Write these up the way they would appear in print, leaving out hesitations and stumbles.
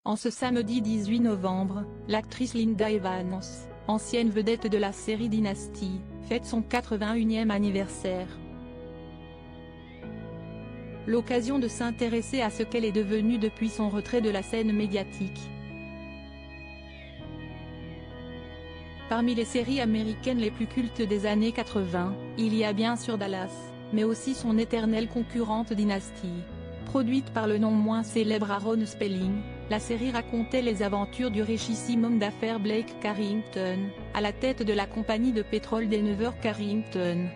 En ce samedi 18 novembre, l'actrice Linda Evans, ancienne vedette de la série Dynasty, fête son 81e anniversaire. L'occasion de s'intéresser à ce qu'elle est devenue depuis son retrait de la scène médiatique. Parmi les séries américaines les plus cultes des années 80, il y a bien sûr Dallas, mais aussi son éternelle concurrente Dynasty. Produite par le non moins célèbre Aaron Spelling, la série racontait les aventures du richissime homme d'affaires Blake Carrington, à la tête de la compagnie de pétrole Denver Carrington.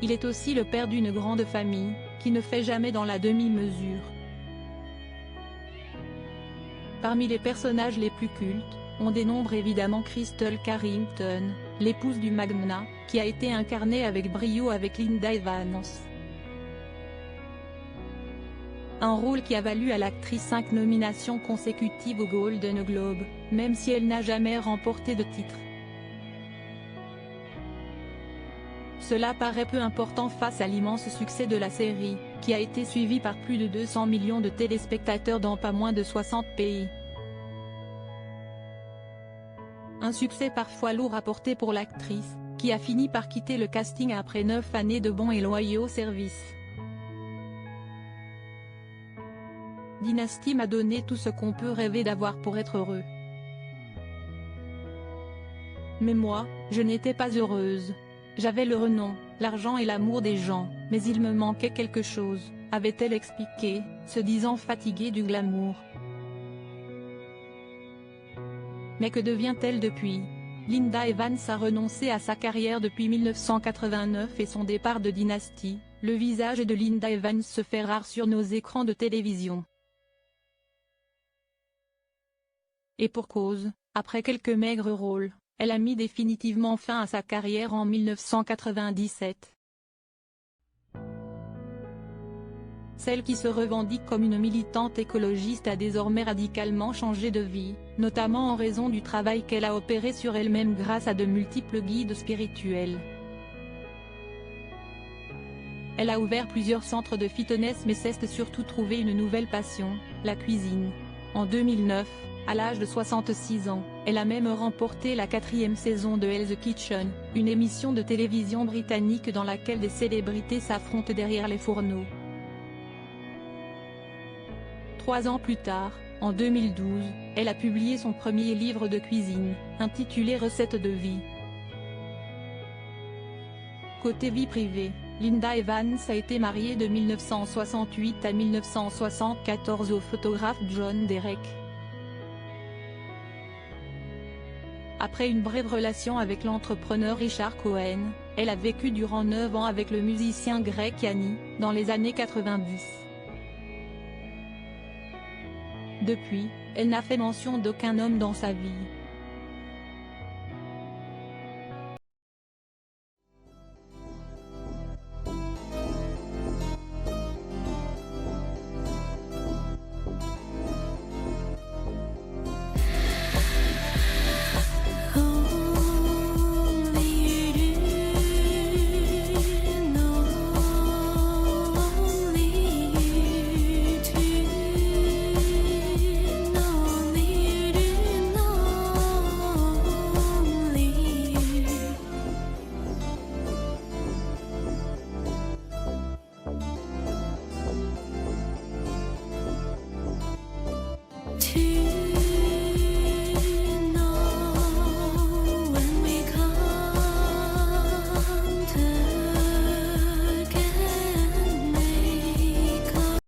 Il est aussi le père d'une grande famille, qui ne fait jamais dans la demi-mesure. Parmi les personnages les plus cultes, on dénombre évidemment Crystal Carrington, l'épouse du magnat, qui a été incarnée avec brio avec Linda Evans. Un rôle qui a valu à l'actrice 5 nominations consécutives au Golden Globe, même si elle n'a jamais remporté de titre. Cela paraît peu important face à l'immense succès de la série, qui a été suivi par plus de 200 millions de téléspectateurs dans pas moins de 60 pays. Un succès parfois lourd à porter pour l'actrice, qui a fini par quitter le casting après 9 années de bons et loyaux services. Dynasty m'a donné tout ce qu'on peut rêver d'avoir pour être heureux. Mais moi, je n'étais pas heureuse. J'avais le renom, l'argent et l'amour des gens, mais il me manquait quelque chose, avait-elle expliqué, se disant fatiguée du glamour. Mais que devient-elle depuis? Linda Evans a renoncé à sa carrière depuis 1989 et son départ de Dynasty, le visage de Linda Evans se fait rare sur nos écrans de télévision. Et pour cause, après quelques maigres rôles, elle a mis définitivement fin à sa carrière en 1997. Celle qui se revendique comme une militante écologiste a désormais radicalement changé de vie, notamment en raison du travail qu'elle a opéré sur elle-même grâce à de multiples guides spirituels. Elle a ouvert plusieurs centres de fitness mais s'est surtout trouvé une nouvelle passion, la cuisine. En 2009, à l'âge de 66 ans, elle a même remporté la 4e saison de Hell's Kitchen, une émission de télévision britannique dans laquelle des célébrités s'affrontent derrière les fourneaux. 3 ans plus tard, en 2012, elle a publié son premier livre de cuisine, intitulé Recettes de vie. Côté vie privée, Linda Evans a été mariée de 1968 à 1974 au photographe John Derek. Après une brève relation avec l'entrepreneur Richard Cohen, elle a vécu durant 9 ans avec le musicien Greg Yanni, dans les années 90. Depuis, elle n'a fait mention d'aucun homme dans sa vie.